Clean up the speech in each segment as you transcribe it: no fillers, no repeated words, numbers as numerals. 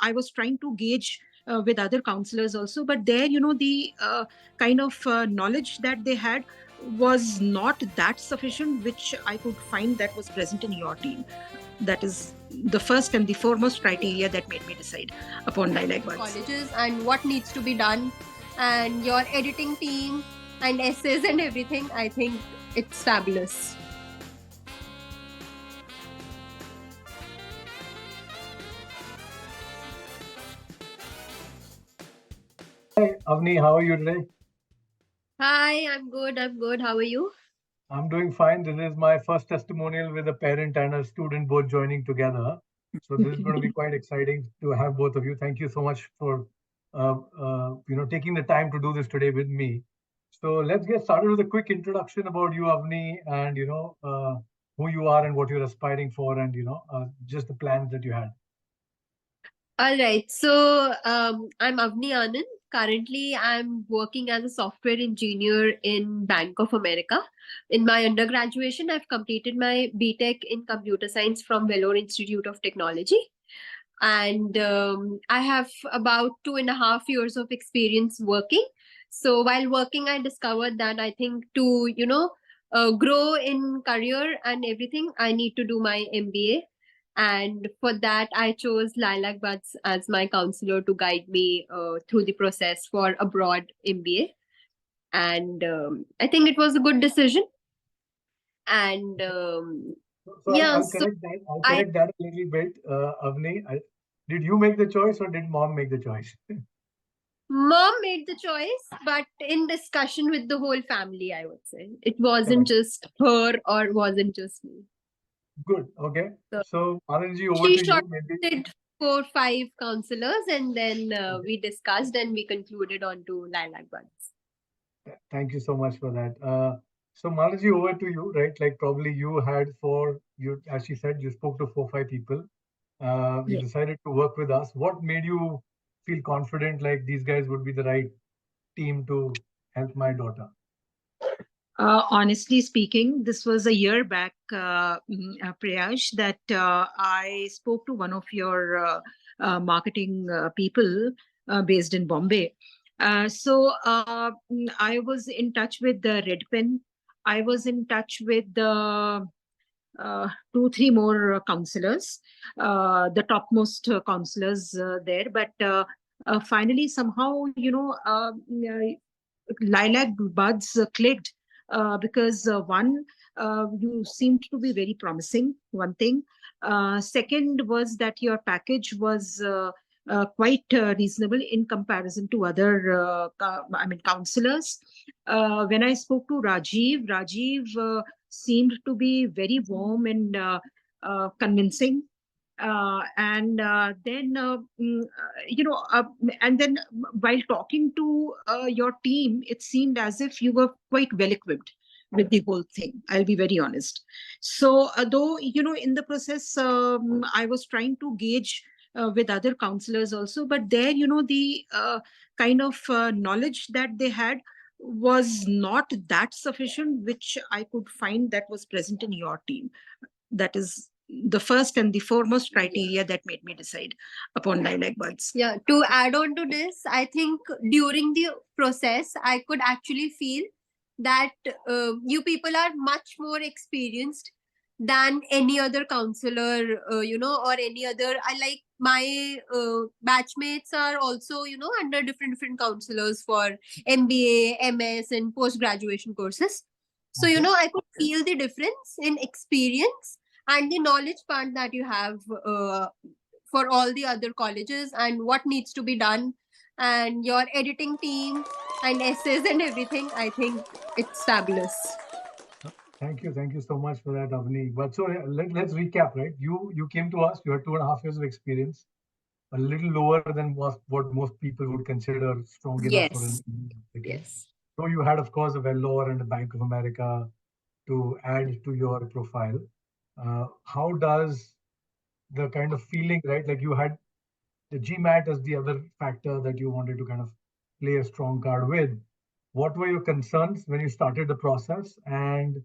I was trying to gauge with other counselors also, but there, the kind of knowledge that they had was not that sufficient, which I could find that was present in your team. That is the first and the foremost criteria that made me decide upon LilacBuds. Colleges and what needs to be done, and your editing team and essays and everything. I think it's fabulous. Hi, Avni, how are you today? Hi, I'm good. How are you? I'm doing fine. This is my first testimonial with a parent and a student both joining together. So this is going to be quite exciting to have both of you. Thank you so much for taking the time to do this today with me. So let's get started with a quick introduction about you, Avni, and who you are and what you're aspiring for, and just the plans that you had. All right. So I'm Avni Anand. Currently, I'm working as a software engineer in Bank of America. In my undergraduation, I've completed my BTech in computer science from Vellore Institute of Technology. And I have about 2.5 years of experience working. So while working, I discovered that I think to, grow in career and everything, I need to do my MBA. And for that, I chose LilacBuds as my counselor to guide me through the process for a broad MBA. And I think it was a good decision. And I'll correct that a little bit, Avni. Did you make the choice or did mom make the choice? Mom made the choice, but in discussion with the whole family, I would say. It wasn't just her or wasn't just me. Good. Okay. So, Anandji, over to you. She shortlisted 4-5 counselors, and then we discussed and we concluded on to LilacBuds. Thank you so much for that. So, Manaji, over to you, right? Like probably you had as she said, you spoke to 4-5 people. You decided to work with us. What made you feel confident like these guys would be the right team to help my daughter? Honestly speaking, this was a year back, Priyash, that I spoke to one of your marketing people based in Bombay. So I was in touch with the Red Pen. I was in touch with the 2-3 more counselors, the topmost counselors there. But finally, somehow, LilacBuds clicked because one, you seemed to be very promising. One thing. Second was that your package was quite reasonable in comparison to other, counselors. When I spoke to Rajiv seemed to be very warm and convincing. And then while talking to your team, it seemed as if you were quite well equipped with the whole thing. I'll be very honest. So though in the process, I was trying to gauge with other counselors also, but there the kind of knowledge that they had was not that sufficient, which I could find that was present in your team. That is the first and the foremost criteria that made me decide upon LilacBuds. Yeah, to add on to this, I think during the process, I could actually feel that you people are much more experienced than any other counselor, or any other. I like my batchmates are also, under different counselors for MBA, MS, and post graduation courses. So, I could feel the difference in experience and the knowledge part that you have for all the other colleges and what needs to be done, and your editing team and essays and everything. I think it's fabulous. Thank you so much for that, Avni. But so let's recap, right? You came to us. You had 2.5 years of experience, a little lower than what most people would consider strong enough for an MBA. Yes. So you had, of course, a Vellore and a Bank of America to add to your profile. How does the kind of feeling, right? Like you had the GMAT as the other factor that you wanted to kind of play a strong card with. What were your concerns when you started the process, and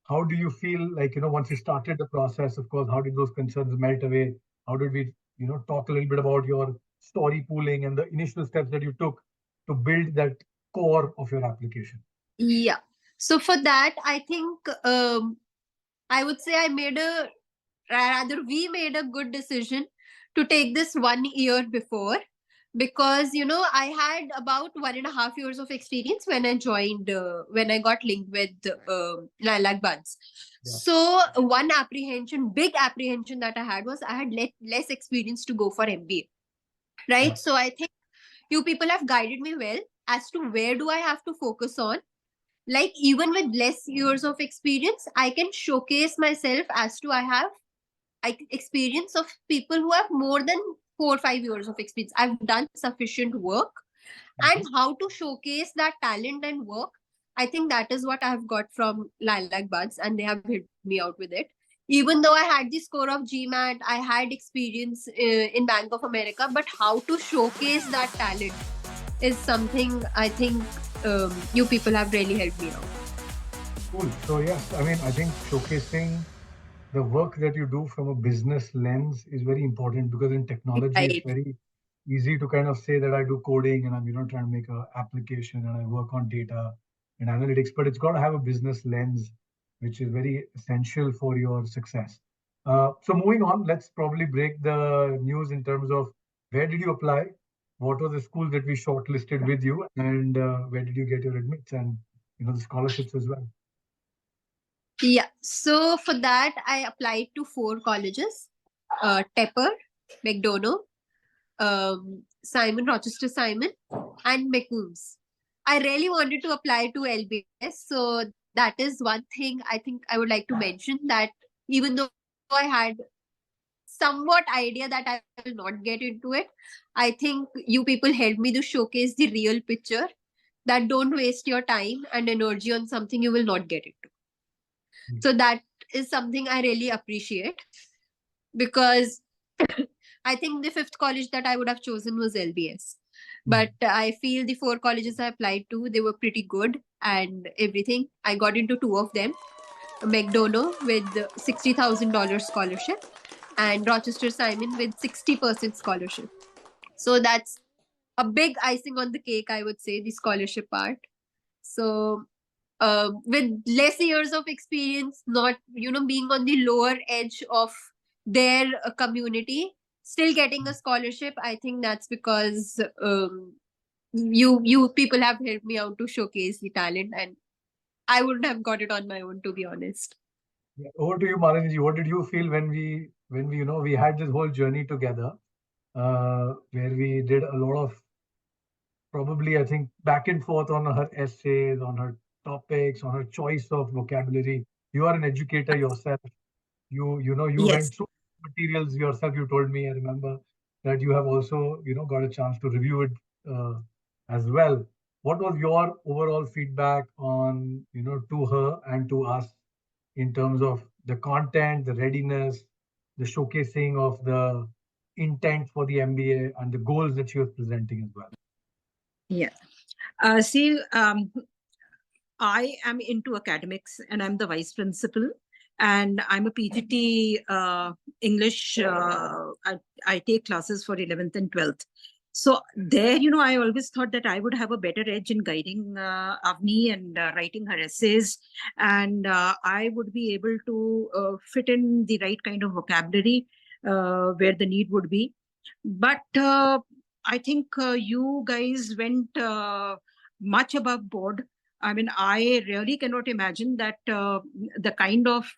how do you feel like once you started the process? Of course, how did those concerns melt away? How did we talk a little bit about your story pooling and the initial steps that you took to build that core of your application. Yeah. So for that, I think I would say we made a good decision to take this 1 year before, because I had about 1.5 years of experience when I joined, when I got linked with LilacBuds. Yeah. So one big apprehension that I had was I had less experience to go for MBA, right? Yeah. So I think you people have guided me well as to where do I have to focus on. Like, even with less years of experience, I can showcase myself as to I have experience of people who have more than 4 or 5 years of experience. I've done sufficient work, and how to showcase that talent and work, I think that is what I have got from LilacBuds, and they have helped me out with it. Even though I had the score of GMAT, I had experience in Bank of America, but how to showcase that talent is something I think you people have really helped me out. Cool. So yes, I mean, I think showcasing the work that you do from a business lens is very important, because in technology, Right. it's very easy to kind of say that I do coding and I'm, trying to make an application and I work on data and analytics, but it's got to have a business lens, which is very essential for your success. So moving on, let's probably break the news in terms of where did you apply? What were the schools that we shortlisted with you, and where did you get your admits and the scholarships as well? Yeah. So for that, I applied to 4 colleges: Tepper, McDonough, Simon Rochester, and McCombs. I really wanted to apply to LBS, so that is one thing I think I would like to mention, that even though I had somewhat idea that I will not get into it, I think you people helped me to showcase the real picture, that don't waste your time and energy on something you will not get into. So that is something I really appreciate, because I think the 5th college that I would have chosen was LBS. But I feel the 4 colleges I applied to, they were pretty good and everything. I got into 2 of them: McDonough with $60,000 scholarship and Rochester Simon with 60% scholarship. So that's a big icing on the cake, I would say, the scholarship part. So with less years of experience, not being on the lower edge of their community, still getting a scholarship, I think that's because you people have helped me out to showcase the talent, and I wouldn't have got it on my own, to be honest. Yeah. Over to you, Malinji. What did you feel when we we had this whole journey together, where we did a lot of, probably, I think, back and forth on her essays, on her topics, on her choice of vocabulary. You are an educator yourself. You Yes. went through materials yourself. You told me, I remember, that you have also got a chance to review it as well. What was your overall feedback on to her and to us in terms of the content, the readiness, the showcasing of the intent for the MBA and the goals that she was presenting as well? Yeah. See, I am into academics and I'm the vice principal, and I'm a PGT English. I take classes for 11th and 12th. So there, I always thought that I would have a better edge in guiding Avni and writing her essays, and I would be able to fit in the right kind of vocabulary where the need would be. But I think you guys went much above board. I mean, I really cannot imagine that the kind of,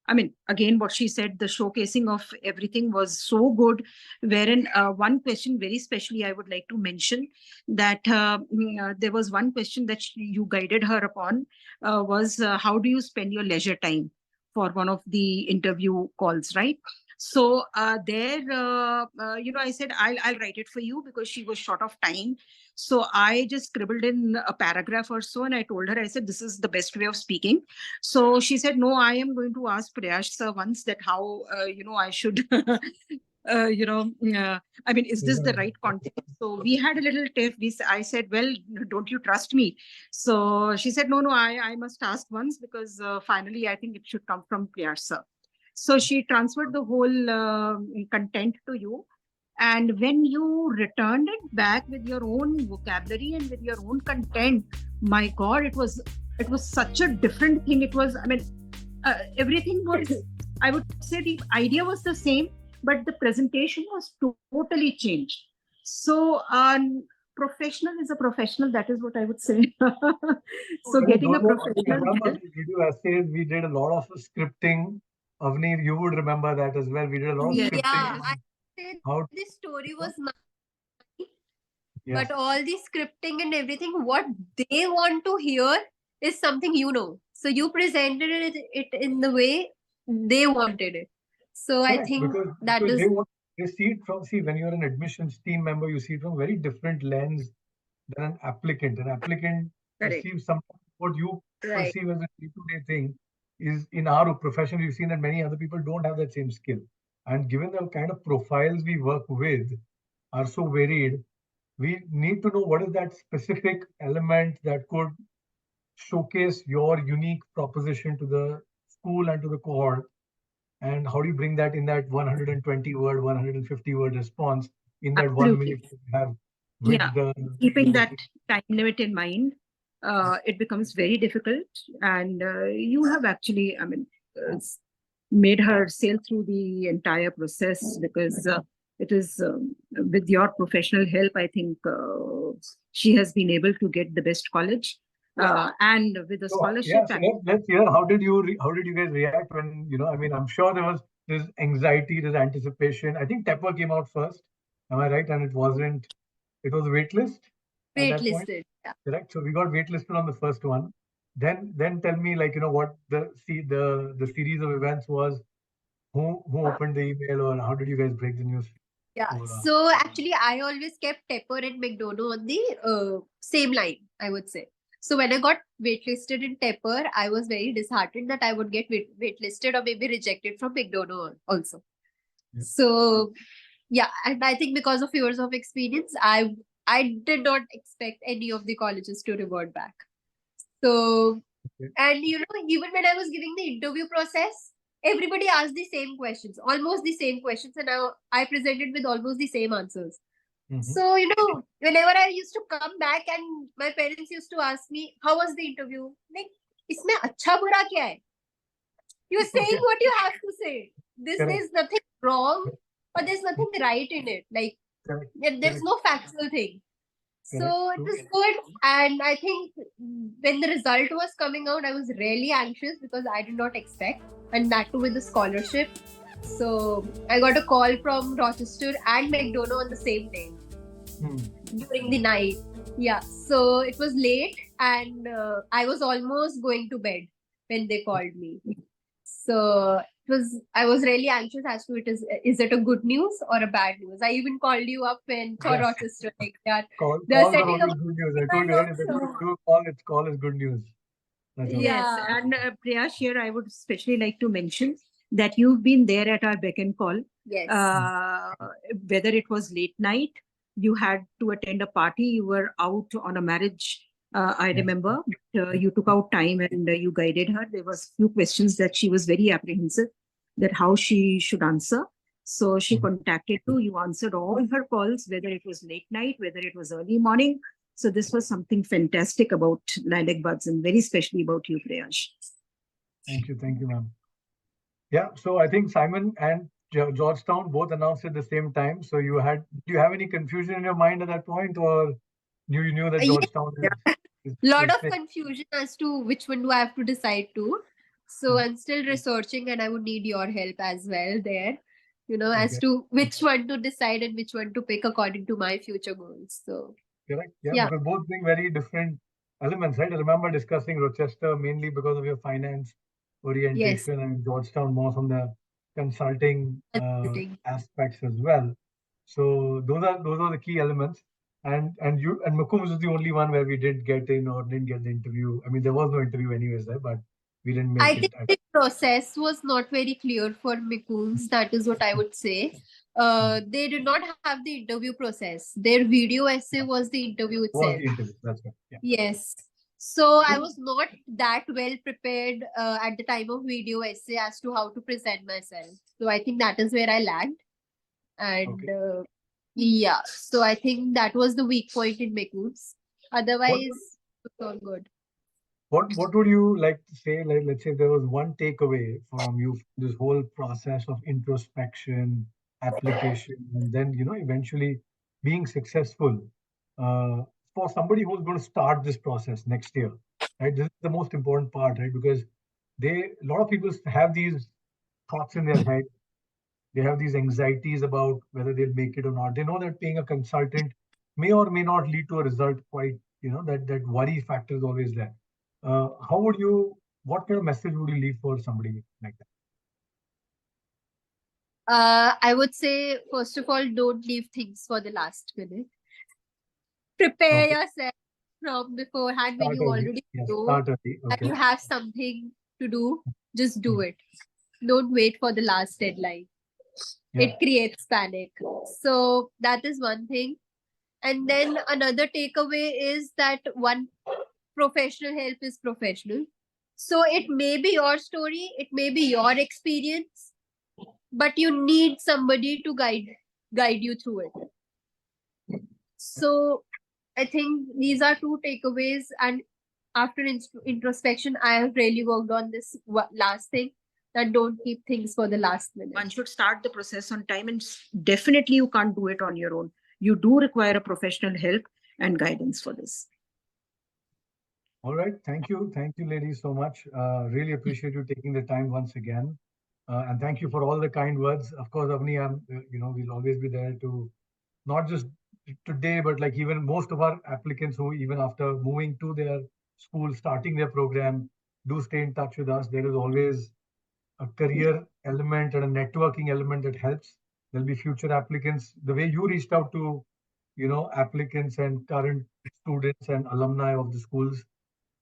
I mean, again, what she said, the showcasing of everything was so good. Wherein one question, very specially, I would like to mention that there was one question that you guided her upon was how do you spend your leisure time for one of the interview calls, right? So there, I said, I'll write it for you, because she was short of time. So I just scribbled in a paragraph or so, and I told her, I said, this is the best way of speaking. So she said, no, I am going to ask Prayash sir once that how, I should, I mean, is this the right content? So we had a little tiff. I said, well, don't you trust me? So she said, no, I must ask once, because finally, I think it should come from Prayash sir. So she transferred the whole content to you. And when you returned it back with your own vocabulary and with your own content, my God, it was such a different thing. It was, I mean, everything was, I would say the idea was the same, but the presentation was totally changed. So professional is a professional. That is what I would say. So getting a professional. Video essays, we did a lot of scripting. Avni, you would remember that as well. We did a lot of scripting. Yeah, I said this story was mine, but all the scripting and everything, what they want to hear is something you know. So you presented it in the way they wanted it. So I think that is. They see it from, when you're an admissions team member, you see it from a very different lens than an applicant. An applicant perceives something, what you perceive as a day-to-day thing is, in our profession, we've seen that many other people don't have that same skill. And given the kind of profiles we work with are so varied, we need to know what is that specific element that could showcase your unique proposition to the school and to the cohort. And how do you bring that in that 120 word, 150 word response in that 1 minute you have with keeping that time limit in mind, it becomes very difficult. And you have actually, I mean, made her sail through the entire process, because it is with your professional help, I think she has been able to get the best college. And with the scholarship. So let's hear, how did you guys react when, I mean, I'm sure there's anxiety, there's anticipation. I think Tepper came out first. Am I right? And it was waitlist. Waitlisted. Yeah. Correct. So we got waitlisted on the first one. Then tell me, like, what the series of events was. Who opened the email, or how did you guys break the news? Yeah. So actually, I always kept Tepper and McDonough on the same line, I would say. So when I got waitlisted in Tepper, I was very disheartened that I would get waitlisted or maybe rejected from McDonough also. Yeah. So yeah, and I think because of years of experience, I did not expect any of the colleges to revert back. So, and even when I was giving the interview process, everybody asked the same questions, almost the same questions, and I presented with almost the same answers. So, whenever I used to come back and my parents used to ask me, how was the interview? Like, isme acha bura kya hai? You're saying what you have to say. There's nothing wrong, but there's nothing right in it. Like, there's no factual thing. So it was good. And I think when the result was coming out, I was really anxious because I did not expect, and that too with the scholarship. So I got a call from Rochester and McDonough on the same day during the night. Yeah, so it was late and I was almost going to bed when they called me. So I was really anxious as to is it a good news or a bad news. I even called you up for Rochester, like that. They're setting up good news. I told you, right? If they do call is good news. Yes, and Priyash, here I would especially like to mention that you've been there at our beck and call. Yes. Whether it was late night, you had to attend a party, you were out on a marriage, I remember. You took out time and you guided her. There was few questions that she was very apprehensive that how she should answer. So she contacted you answered all her calls, whether it was late night, whether it was early morning. So this was something fantastic about LilacBuds, and very especially about you, Priyash. Thank you, ma'am. Yeah, so I think Simon and Georgetown both announced at the same time. So do you have any confusion in your mind at that point, or you knew that Georgetown? Lot of confusion as to which one do I have to decide to. So I'm still researching, and I would need your help as well there. As to which one to decide and which one to pick according to my future goals. So correct. Yeah, because both bring very different elements, right? I remember discussing Rochester mainly because of your finance orientation, and Georgetown more from the consulting aspects as well. So those are the key elements. And McCombs is the only one where we didn't get in or didn't get the interview. I mean, there was no interview anyways there, but we didn't make it. I think the process was not very clear for McCombs. That is what I would say. They did not have the interview process. Their video essay was the interview itself. That's right. Yeah. Yes. So I was not that well prepared at the time of video essay as to how to present myself. So I think that is where I lagged. And yeah, so I think that was the weak point in McCombs. Otherwise, it's all good. What would you like to say? Like, let's say there was one takeaway from you, this whole process of introspection, application, and then eventually being successful. For somebody who's going to start this process next year, right? This is the most important part, right? Because a lot of people have these thoughts in their head. They have these anxieties about whether they'll make it or not. They know that paying a consultant may or may not lead to a result. Quite, that worry factor is always there. What kind of message would you leave for somebody like that? I would say, first of all, don't leave things for the last minute. Prepare yourself from beforehand when you already know that you have something to do. Just do it. Don't wait for the last deadline. It creates panic. So that is one thing. And then another takeaway is that one professional help is professional. So it may be your story, it may be your experience, but you need somebody to guide you through it. So I think these are two takeaways. And after introspection, I have really worked on this last thing, that don't keep things for the last minute. One should start the process on time, and definitely you can't do it on your own. You do require a professional help and guidance for this. All right. Thank you, ladies, so much. Really appreciate you taking the time once again. And thank you for all the kind words. Of course, Avni, we'll always be there to, not just today, but like even most of our applicants who, even after moving to their school, starting their program, do stay in touch with us. There is always a career element and a networking element that helps. There'll be future applicants. The way you reached out to, applicants and current students and alumni of the schools,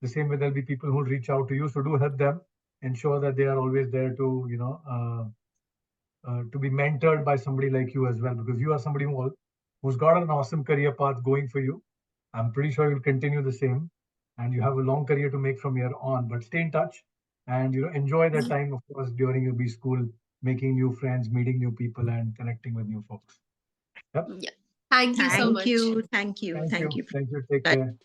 the same way there'll be people who reach out to you. So do help them. Ensure that they are always there to, to be mentored by somebody like you as well, because you are somebody who's got an awesome career path going for you. I'm pretty sure you'll continue the same, and you have a long career to make from here on. But stay in touch, and enjoy that time, of course, during your B school, making new friends, meeting new people, and connecting with new folks. Yep. Yeah. Thank you so much. Thank you. Take care.